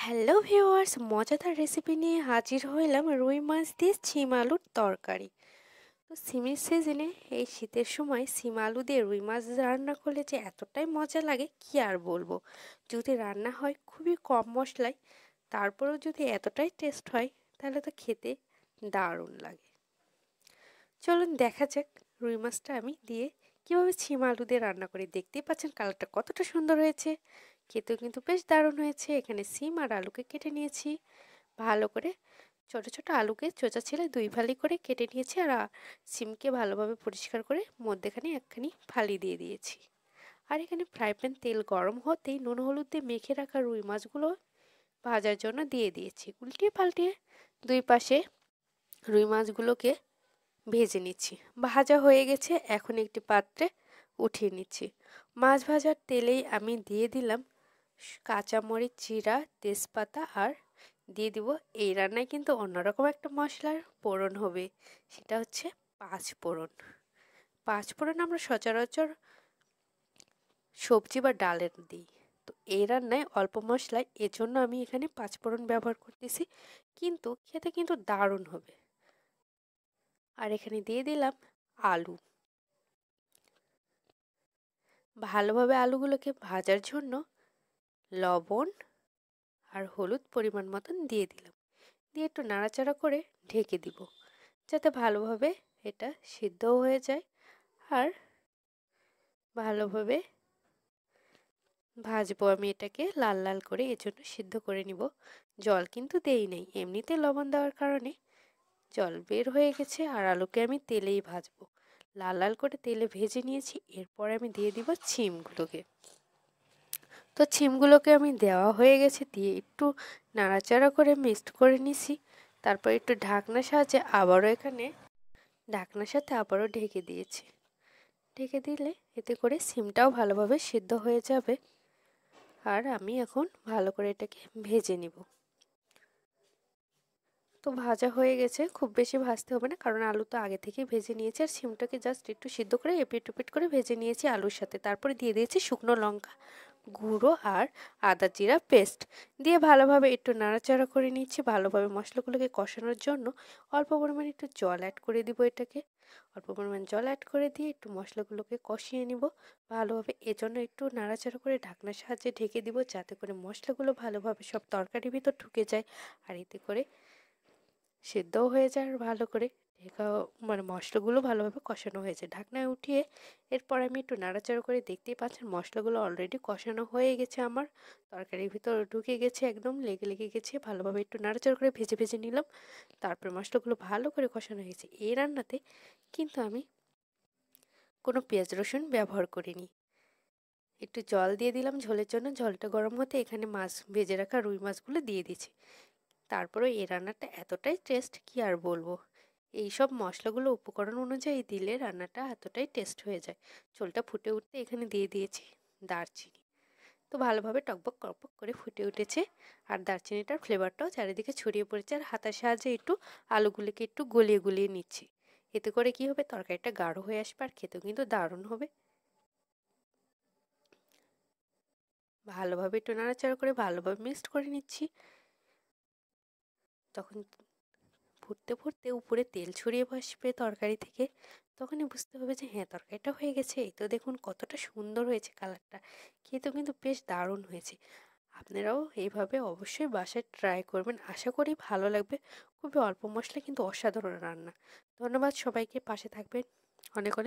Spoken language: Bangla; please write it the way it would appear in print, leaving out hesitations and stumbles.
হ্যালো ভিউয়ার্স, মজাদার রেসিপি নিয়ে হাজির হইলাম রুই মাছ দিয়ে শিম আলুর তরকারি। তো সিমের সিজনে এই শীতের সময় শিম আলু দিয়ে রুই মাছ রান্না করলে যে এতটাই মজা লাগে কি আর বলবো। যদি রান্না হয় খুবই কম মশলায়, তারপরেও যদি এতটাই টেস্ট হয় তাহলে তো খেতে দারুণ লাগে। চলুন দেখা যাক রুই মাছটা আমি দিয়ে কিভাবে শিম আলু দিয়ে রান্না করি। দেখতেই পাচ্ছেন কালারটা কতটা সুন্দর হয়েছে, খেতেও কিন্তু বেশ দারুণ হয়েছে। এখানে সিম আর আলুকে কেটে নিয়েছি ভালো করে, ছোট ছোট আলুকে চোচা ছেলে দুই ফালি করে কেটে নিয়েছি। আর সিমকে ভালোভাবে পরিষ্কার করে মধ্যেখানে একখানি ফালি দিয়ে দিয়েছি। আর এখানে ফ্রাই প্যান তেল গরম হতেই নুন হলুদ দিয়ে মেখে রাখা রুই মাছগুলো ভাজার জন্য দিয়ে দিয়েছি। উল্টিয়ে পাল্টিয়ে দুই পাশে রুই মাছগুলোকে ভেজে নিচ্ছি। ভাজা হয়ে গেছে, এখন একটি পাত্রে উঠিয়ে নিচ্ছি। মাছ ভাজার তেলেই আমি দিয়ে দিলাম কাঁচামরিচ, জিরা, তেজপাতা আর দিয়ে দিব এই রান্নায় কিন্তু অন্যরকম একটা মশলার ফোড়ন হবে, সেটা হচ্ছে পাঁচ ফোড়ন। পাঁচ ফোড়ন আমরা সচরাচর সবজি বা ডালের দিই, তো এই রান্নায় অল্প মশলায় এজন্য আমি এখানে পাঁচ ফোড়ন ব্যবহার করতেছি, কিন্তু খেতে কিন্তু দারুণ হবে। আর এখানে দিয়ে দিলাম আলু। ভালোভাবে আলুগুলোকে ভাজার জন্য লবণ আর হলুদ পরিমাণ মতন দিয়ে দিলাম, দিয়ে একটু নাড়াচাড়া করে ঢেকে দিব যাতে ভালোভাবে এটা সিদ্ধও হয়ে যায় আর ভালোভাবে ভাজবো আমি এটাকে লাল লাল করে, এজন্য সিদ্ধ করে নিব। জল কিন্তু দেই নাই, এমনিতে লবণ দেওয়ার কারণে জল বের হয়ে গেছে। আর আলুকে আমি তেলেই ভাজবো, লাল লাল করে তেলে ভেজে নিয়েছি। এরপর আমি দিয়ে দিব শিমগুলোকে। তো শিমগুলোকে আমি দেওয়া হয়ে গেছে, দিয়ে একটু নাড়াচাড়া করে মিক্সড করে নিছি। তারপর একটু ঢাকনার সাহায্যে ঢাকনার সাথে আবারও ঢেকে দিয়েছি। ঢেকে দিলে এতে করে শিমটাও ভালোভাবে সিদ্ধ হয়ে যাবে। আর আমি এখন ভালো করে এটাকে ভেজে নিব। তো ভাজা হয়ে গেছে, খুব বেশি ভাজতে হবে না কারণ আলু তো আগে থেকেই ভেজে নিয়েছি। আর শিমটাকে জাস্ট একটু সিদ্ধ করে এপিট ওপিট করে ভেজে নিয়েছি আলুর সাথে। তারপরে দিয়ে দিয়েছি শুকনো লঙ্কা গুঁড়ো আর আদা জিরা পেস্ট দিয়ে ভালোভাবে একটু নাড়াচাড়া করে নিচ্ছি। ভালোভাবে মশলাগুলোকে কষানোর জন্য অল্প পরিমাণে একটু জল অ্যাড করে দিব। এটাকে অল্প পরিমাণ জল অ্যাড করে দিয়ে একটু মশলাগুলোকে কষিয়ে নিব ভালোভাবে। এজন্য একটু নাড়াচাড়া করে ঢাকনার সাহায্যে ঢেকে দিব যাতে করে মশলাগুলো ভালোভাবে সব তরকারির ভিতর ঢুকে যায় আর এতে করে সেদ্ধও হয়ে যায়। আর ভালো করে ঢেকা মশলাগুলো ভালোভাবে কষানো হয়েছে। ঢাকনায় উঠিয়ে এরপর আমি একটু নাড়াচাড়া করে, দেখতেই পাচ্ছেন মশলাগুলো অলরেডি কষানো হয়ে গেছে, আমার তরকারির ভিতর ঢুকে গেছে, একদম লেগে লেগে গেছে। ভালোভাবে একটু নাড়াচাড়া করে ভেজে ভেজে নিলাম। তারপর মশলাগুলো ভালো করে কষানো হয়েছে। এই রান্নাতে কিন্তু আমি কোনো পেঁয়াজ রসুন ব্যবহার করিনি। একটু জল দিয়ে দিলাম ঝোলের জন্য। জলটা গরম হতে এখানে মাছ ভেজে রাখা রুই মাছগুলো দিয়ে দিয়েছি। তারপরে এই রান্নাটা এতটাই টেস্ট কি আর বলবো। এইসব মশলাগুলো উপকরণ অনুযায়ী দিলে রান্নাটা এতটাই টেস্ট হয়ে যায়। ঝোলটা ফুটে উঠতে এখানে দিয়ে দিয়েছি দারচিনি। তো ভালোভাবে টকবক টকবক করে ফুটে উঠেছে আর দারচিনিটার ফ্লেভারটাও চারিদিকে ছড়িয়ে পড়েছে। আর হাতার সাহায্যে একটু আলুগুলিকে একটু গলিয়ে গলিয়ে নিচ্ছি। এতে করে কি হবে, তরকারিটা গাঢ় হয়ে আসবে আর খেতেও কিন্তু দারুণ হবে। ভালোভাবে একটু নাড়াচাড়া করে ভালোভাবে মিক্সড করে নিচ্ছি। তখন ফুটতে ফুটতে উপরে তেল ছড়িয়ে আসবে তরকারি থেকে, তখনই বুঝতে হবে যে হ্যাঁ তরকারিটা হয়ে গেছে। এই তো দেখুন কতটা সুন্দর হয়েছে কালারটা, খেতেও কিন্তু বেশ দারুণ হয়েছে। আপনারাও এইভাবে অবশ্যই বাসায় ট্রাই করবেন, আশা করি ভালো লাগবে। খুবই অল্প মশলা কিন্তু অসাধারণ রান্না। ধন্যবাদ সবাইকে, পাশে থাকবেন। অনেক অনেক